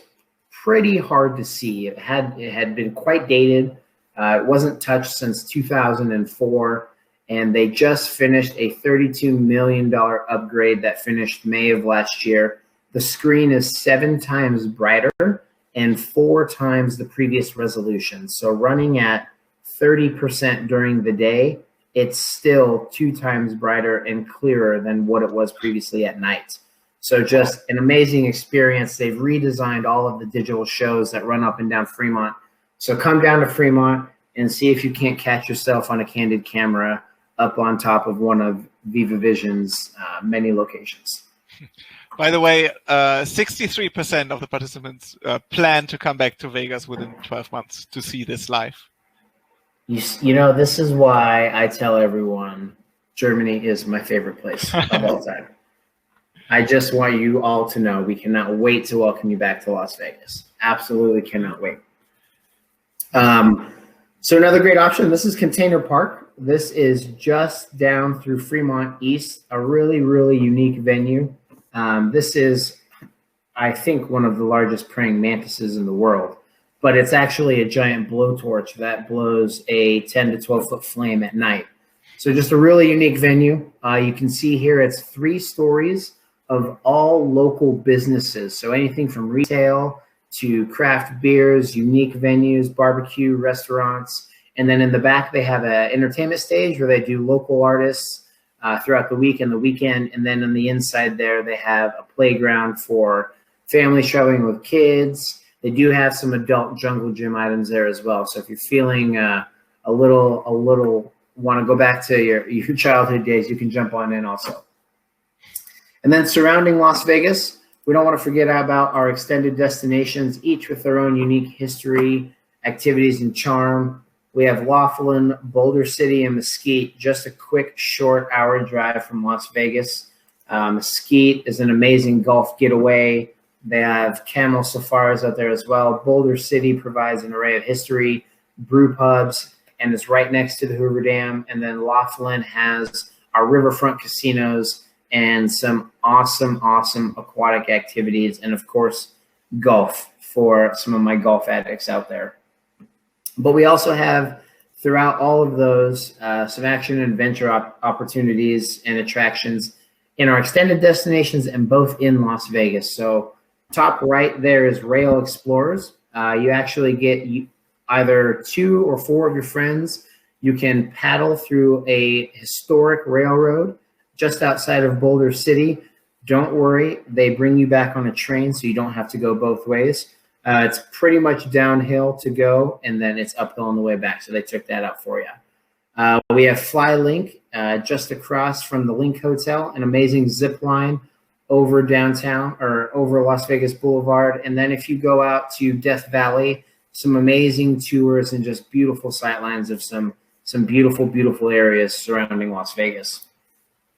B: pretty hard to see. It had been quite dated. It wasn't touched since 2004, and they just finished a $32 million upgrade that finished May of last year. The screen is 7 times brighter and 4 times the previous resolution. So running at 30% during the day, it's still 2 times brighter and clearer than what it was previously at night. So just an amazing experience. They've redesigned all of the digital shows that run up and down Fremont. So come down to Fremont and see if you can't catch yourself on a candid camera up on top of one of Viva Vision's many locations.
A: By the way, 63% of the participants plan to come back to Vegas within 12 months to see this live.
B: You know, this is why I tell everyone Germany is my favorite place of all time. I just want you all to know we cannot wait to welcome you back to Las Vegas. Absolutely cannot wait. So another great option, this is Container Park. This is just down through Fremont East, a really, really unique venue. This is, I think, one of the largest praying mantises in the world, but it's actually a giant blowtorch that blows a 10 to 12 foot flame at night. So just a really unique venue. You can see here it's 3 stories of all local businesses. So anything from retail to craft beers, unique venues, barbecue, restaurants. And then in the back, they have an entertainment stage where they do local artists throughout the week and the weekend. And then on the inside there, they have a playground for families traveling with kids. They do have some adult jungle gym items there as well. So if you're feeling a little want to go back to your childhood days, you can jump on in also. And then surrounding Las Vegas, we don't want to forget about our extended destinations, each with their own unique history, activities, and charm. We have Laughlin, Boulder City, and Mesquite, just a quick, short hour drive from Las Vegas. Mesquite is an amazing golf getaway. They have camel safaris out there as well. Boulder City provides an array of history, brew pubs, and is right next to the Hoover Dam. And then Laughlin has our riverfront casinos and some awesome aquatic activities, and of course golf for some of my golf addicts out there. But we also have, throughout all of those, some action and adventure opportunities and attractions in our extended destinations and both in Las Vegas. So top right there is Rail Explorers. You actually get either 2 or 4 of your friends. You can paddle through a historic railroad just outside of Boulder City. Don't worry, they bring you back on a train, so you don't have to go both ways. It's pretty much downhill to go, and then it's uphill on the way back, so they took that out for you. We have Fly Link just across from the Link Hotel, an amazing zip line over downtown or over Las Vegas Boulevard. And then if you go out to Death Valley, some amazing tours and just beautiful sightlines of some beautiful areas surrounding Las Vegas.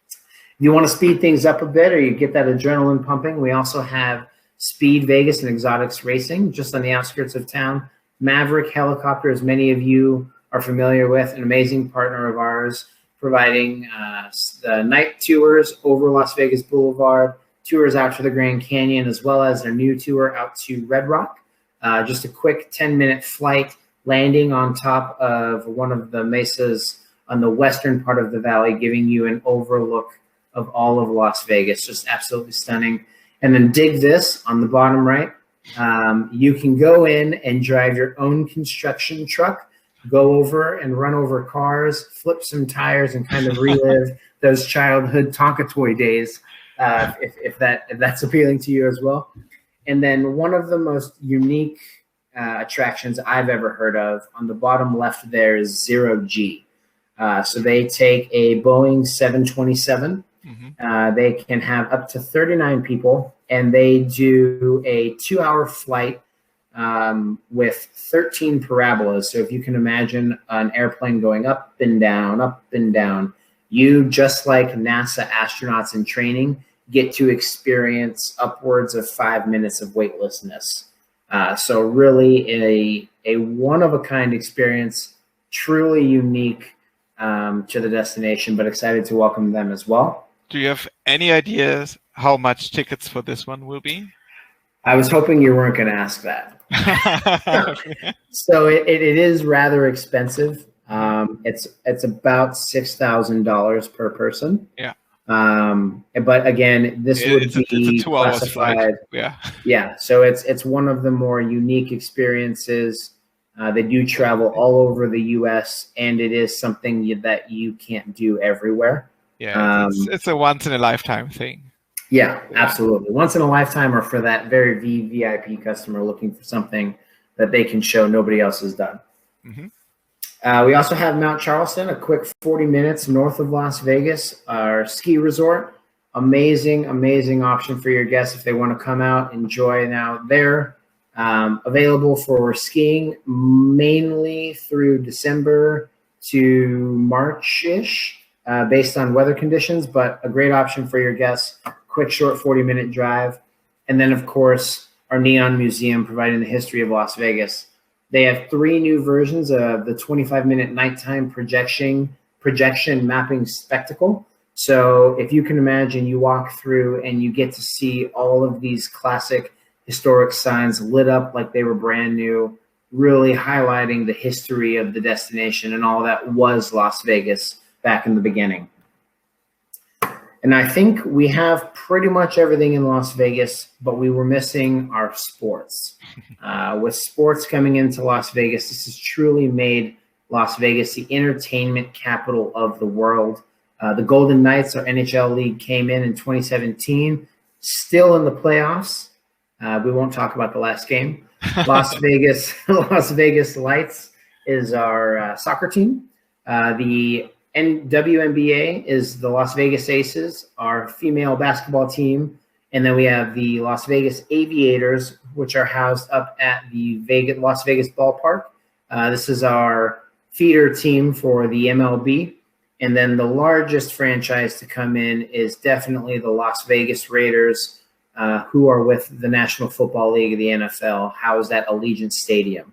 B: If you want to speed things up a bit or you get that adrenaline pumping, we also have Speed Vegas and Exotics Racing just on the outskirts of town. Maverick Helicopter, as many of you are familiar with, an amazing partner of ours, providing the night tours over Las Vegas Boulevard, tours out to the Grand Canyon, as well as their new tour out to Red Rock. Just a quick 10-minute flight, landing on top of one of the mesas on the western part of the valley, giving you an overlook of all of Las Vegas. Just absolutely stunning. And then dig this on the bottom right. You can go in and drive your own construction truck, go over and run over cars, flip some tires, and kind of relive those childhood Tonka toy days, if that's appealing to you as well. And then one of the most unique attractions I've ever heard of, on the bottom left there, is Zero G. So they take a Boeing 727. They can have up to 39 people, and they do a 2-hour flight with 13 parabolas. So if you can imagine an airplane going up and down, you, just like NASA astronauts in training, get to experience upwards of 5 minutes of weightlessness. So really a one-of-a-kind experience, truly unique to the destination, but excited to welcome them as well.
A: Do you have any ideas how much tickets for this one will be?
B: I was hoping you weren't going to ask that. So it is rather expensive. It's about $6,000 per person.
A: Yeah.
B: But again, this would be
A: it's a 2-hour
B: classified.
A: Yeah.
B: Yeah. So it's one of the more unique experiences. They do travel all over the U.S., and it is something that you can't do everywhere.
A: Yeah, it's a once-in-a-lifetime thing.
B: Yeah, absolutely. Once in a lifetime, or for that very VIP customer looking for something that they can show nobody else has done. We also have Mount Charleston, a quick 40 minutes north of Las Vegas, our ski resort. Amazing option for your guests if they want to come out, enjoy it out there. Available for skiing mainly through December to March-ish. Based on weather conditions, but a great option for your guests. Quick, short 40-minute drive. And then, of course, our Neon Museum, providing the history of Las Vegas. They have 3 new versions of the 25-minute nighttime projection mapping spectacle. So if you can imagine, you walk through and you get to see all of these classic historic signs lit up like they were brand new, really highlighting the history of the destination and all that was Las Vegas back in the beginning. And I think we have pretty much everything in Las Vegas, but we were missing our sports. With sports coming into Las Vegas, this has truly made Las Vegas the entertainment capital of the world. The Golden Knights, our NHL league, came in 2017, still in the playoffs. We won't talk about the last game. Las Vegas Lights is our soccer team. The WNBA is the Las Vegas Aces, our female basketball team. And then we have the Las Vegas Aviators, which are housed up at the Las Vegas ballpark. This is our feeder team for the MLB. And then the largest franchise to come in is definitely the Las Vegas Raiders, who are with the National Football League of the NFL, housed at Allegiant Stadium.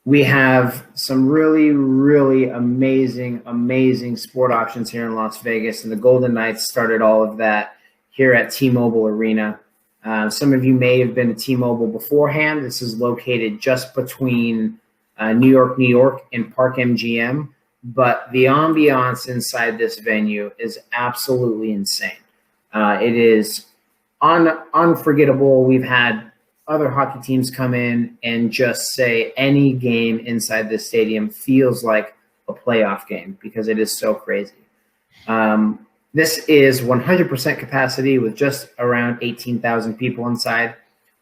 B: We have some really, really amazing sport options here in Las Vegas, and the Golden Knights started all of that here at T-Mobile Arena. Some of you may have been to T-Mobile beforehand. This is located just between New York, and Park MGM, but the ambiance inside this venue is absolutely insane. It is unforgettable. We've had other hockey teams come in and just say any game inside this stadium feels like a playoff game because it is so crazy. This is 100% capacity with just around 18,000 people inside.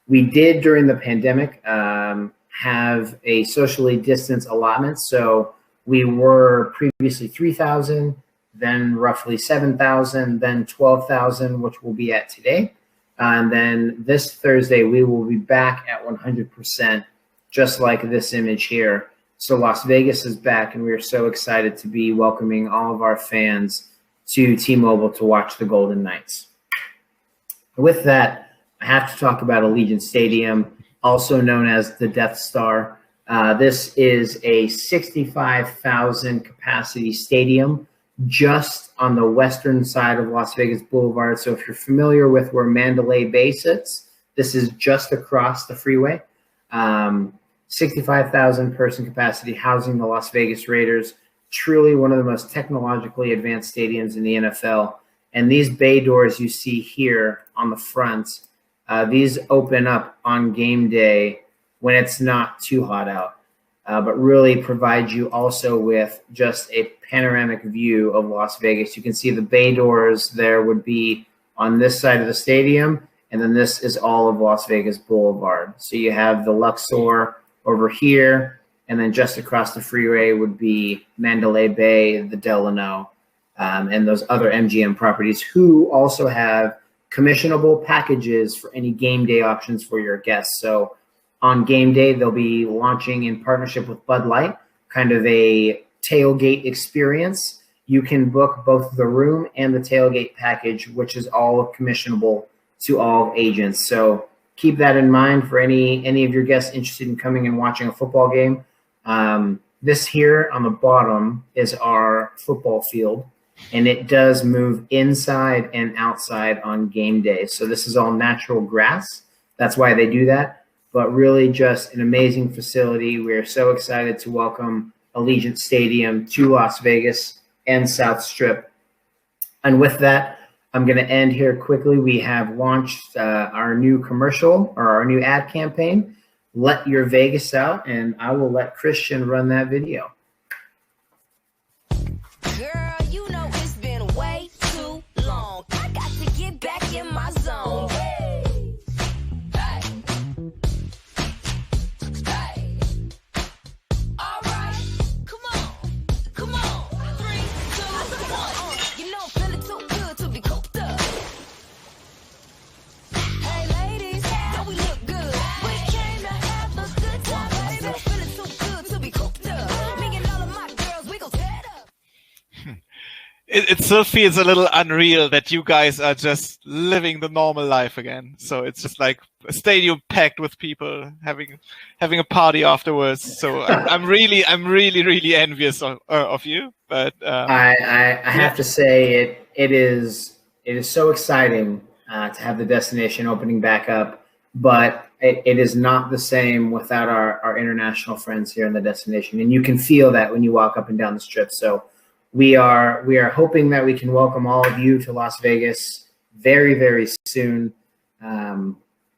B: We did, during the pandemic, have a socially distanced allotment. So we were previously 3,000, then roughly 7,000, then 12,000, which we'll be at today. And then this Thursday, we will be back at 100%, just like this image here. So Las Vegas is back, and we are so excited to be welcoming all of our fans to T-Mobile to watch the Golden Knights. With that, I have to talk about Allegiant Stadium, also known as the Death Star. This is a 65,000 capacity stadium just on the western side of Las Vegas Boulevard. So if you're familiar with where Mandalay Bay sits, this is just across the freeway. 65,000 person capacity, housing the Las Vegas Raiders. Truly one of the most technologically advanced stadiums in the NFL. And these bay doors you see here on the front, these open up on game day when it's not too hot out, but really provide you also with just a panoramic view of Las Vegas. You can see the bay doors there would be on this side of the stadium, and then this is all of Las Vegas Boulevard. So you have the Luxor over here, and then just across the freeway would be Mandalay Bay, the Delano, and those other MGM properties, who also have commissionable packages for any game day options for your guests. So on game day, they'll be launching in partnership with Bud Light, kind of a tailgate experience. You can book both the room and the tailgate package, which is all commissionable to all agents. So keep that in mind for any of your guests interested in coming and watching a football game. This here on the bottom is our football field, and it does move inside and outside on game day. So this is all natural grass. That's why they do that, but really just an amazing facility. We're so excited to welcome Allegiant Stadium to Las Vegas and South Strip. And with that, I'm going to end here quickly. We have launched our new commercial, or our new ad campaign, Let Your Vegas Out, and I will let Christian run that video.
E: Girl, you know it's been way too long. I got to get back in my zone. Hey. Hey. Hey. All right. Come on. 3, 2, 1. You know I'm feeling too good to be cooped up. Hey, ladies, don't we look good? We came to have a good time, baby. Feeling too good to be cooped up. Me and all of my girls, we gon' tear it up.
A: It still feels a little unreal that you guys are just living the normal life again. So it's just like a stadium packed with people having a party afterwards. So I'm really envious of you. But
B: I have to say it is so exciting to have the destination opening back up, but it is not the same without our international friends here in the destination, and you can feel that when you walk up and down the strip. So we are hoping that we can welcome all of you to Las Vegas very soon.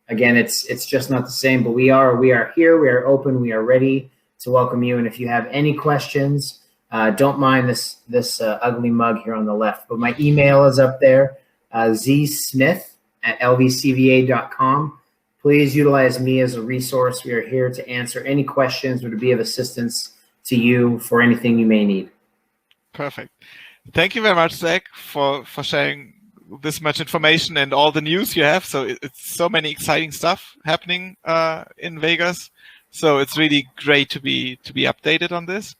B: Again, it's just not the same, but we are here, we are open, we are ready to welcome you. And if you have any questions, don't mind this ugly mug here on the left, but my email is up there, zsmith@lvcva.com. Please utilize me as a resource. We are here to answer any questions or to be of assistance to you for anything you may need.
A: Perfect. Thank you very much, Zach, for sharing this much information and all the news you have. So it's so many exciting stuff happening in Vegas. So it's really great to be updated on this.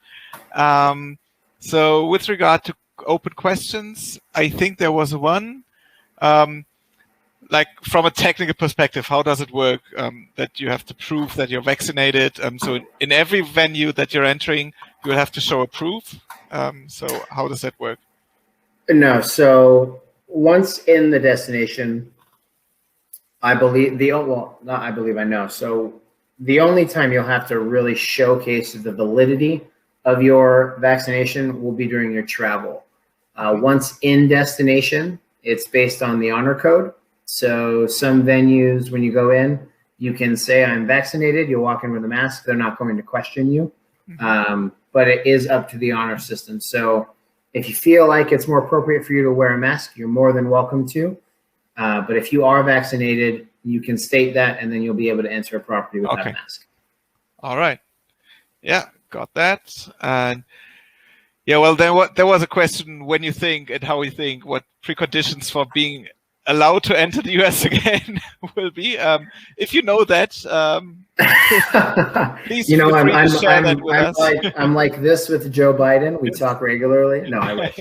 A: So with regard to open questions, I think there was one. like from a technical perspective, how does it work? That you have to prove that you're vaccinated. So in every venue that you're entering, you will have to show a proof. So how does that work?
B: No, so once in the destination, I believe not I believe I know. So the only time you'll have to really showcase the validity of your vaccination will be during your travel. Once in destination, it's based on the honor code. So some venues, when you go in, you can say I'm vaccinated. You'll walk in with a mask. They're not going to question you. But it is up to the honor system. So if you feel like it's more appropriate for you to wear a mask, you're more than welcome to. But if you are vaccinated, you can state that, and then you'll be able to enter a property without a mask.
A: All right. Yeah, got that. And yeah, well, then there was a question when you think and how you think what preconditions for being allowed to enter the US again will be. If you know that, please feel free to share that with us.
B: I'm like this with Joe Biden. We talk regularly. No, I wish.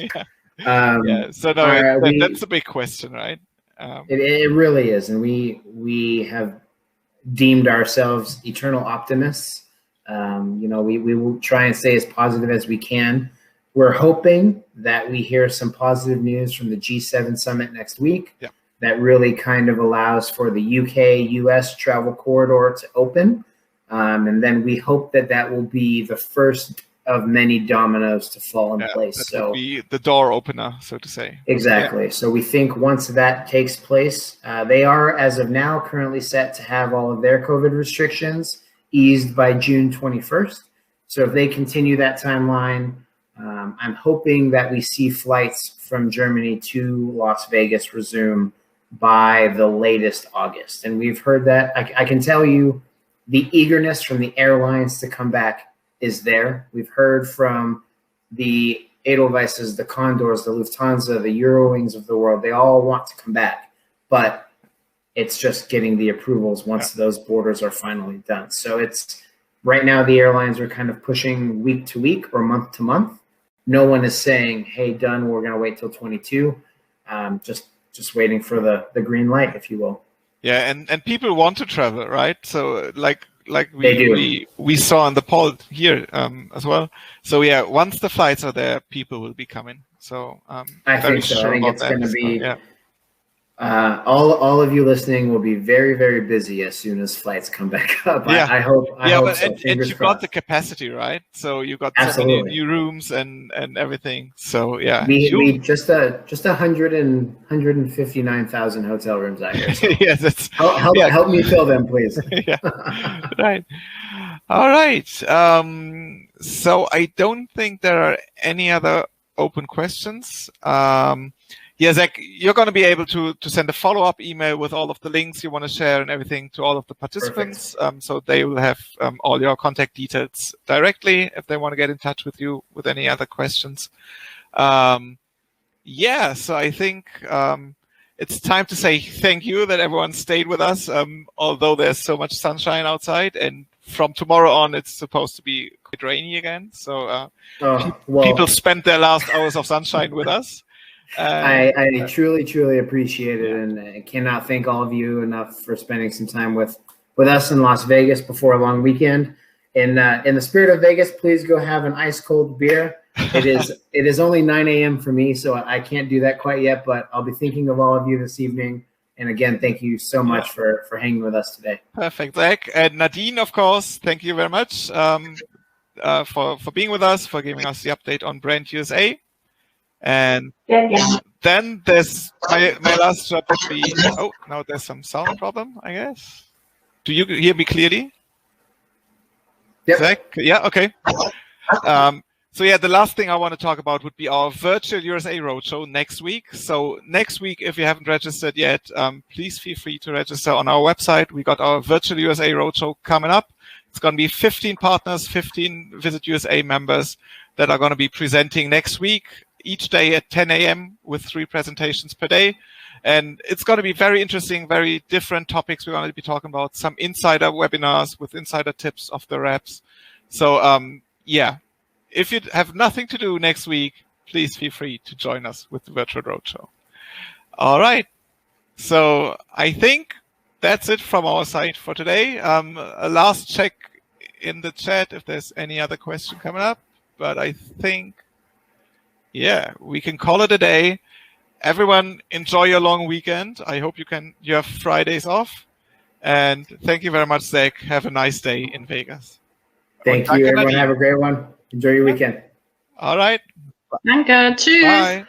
A: So no, that's a big question, right?
B: It really is, and we have deemed ourselves eternal optimists. We will try and stay as positive as we can. We're hoping that we hear some positive news from the G7 summit next week.
A: Yeah.
B: That really kind of allows for the UK-US travel corridor to open. And then we hope that will be the first of many dominoes to fall in place.
A: That
B: so
A: will be the door opener, so to say.
B: Exactly.
A: Yeah.
B: So we think once that takes place, they are, as of now, currently set to have all of their COVID restrictions eased by June 21st. So if they continue that timeline, I'm hoping that we see flights from Germany to Las Vegas resume by the latest August. And we've heard that. I can tell you the eagerness from the airlines to come back is there. We've heard from the Edelweisses, the Condors, the Lufthansa, the Eurowings of the world. They all want to come back, but it's just getting the approvals once those borders are finally done. So it's right now the airlines are kind of pushing week to week or month to month. No one is saying, hey, done, we're going to wait till 22. Just waiting for the green light, if you will.
A: Yeah, and people want to travel, right? So like we saw in the poll here as well. So yeah, once the flights are there, people will be coming. So
B: I think so. I think it's going to be all of you listening will be very, very busy as soon as flights come back up.
A: Yeah.
B: I hope. So.
A: And you got the capacity, right? So you got so many new rooms and everything. So yeah,
B: we just 159,000 hotel rooms out here. So
A: yes, that's
B: help me fill them, please.
A: Yeah, right. All right. So I don't think there are any other open questions. Yeah, Zach, you're going to be able to send a follow-up email with all of the links you want to share and everything to all of the participants. So they will have all your contact details directly if they want to get in touch with you with any other questions. Yeah, so I think it's time to say thank you that everyone stayed with us, although there's so much sunshine outside. And from tomorrow on, it's supposed to be quite rainy again. So people spent their last hours of sunshine with us.
B: I truly appreciate it, and I cannot thank all of you enough for spending some time with us in Las Vegas before a long weekend. In the spirit of Vegas, please go have an ice cold beer. It is only 9 a.m. for me, so I can't do that quite yet, but I'll be thinking of all of you this evening. And again, thank you so much for hanging with us today.
A: Perfect, Zach. And Nadine, of course, thank you very much for being with us, for giving us the update on Brand USA. And then there's my last job would be, oh, now there's some sound problem, I guess. Do you hear me clearly?
B: Yep.
A: Zach? Yeah, okay. So yeah, the last thing I want to talk about would be our virtual USA Roadshow next week. So next week, if you haven't registered yet, please feel free to register on our website. We got our virtual USA Roadshow coming up. It's going to be 15 partners, 15 Visit USA members that are going to be presenting next week, each day at 10 a.m. with 3 presentations per day. And it's going to be very interesting, very different topics. We're going to be talking about some insider webinars with insider tips of the reps. So yeah, if you have nothing to do next week, please feel free to join us with the virtual roadshow. All right. So I think that's it from our side for today. A last check in the chat if there's any other question coming up, but I think, yeah, we can call it a day. Everyone, enjoy your long weekend. I hope you have Fridays off. And thank you very much, Zach. Have a nice day in Vegas.
B: Thank you, everyone. Have a great one. Enjoy your weekend.
A: All right.
C: Danke. Tschüss.
A: Bye.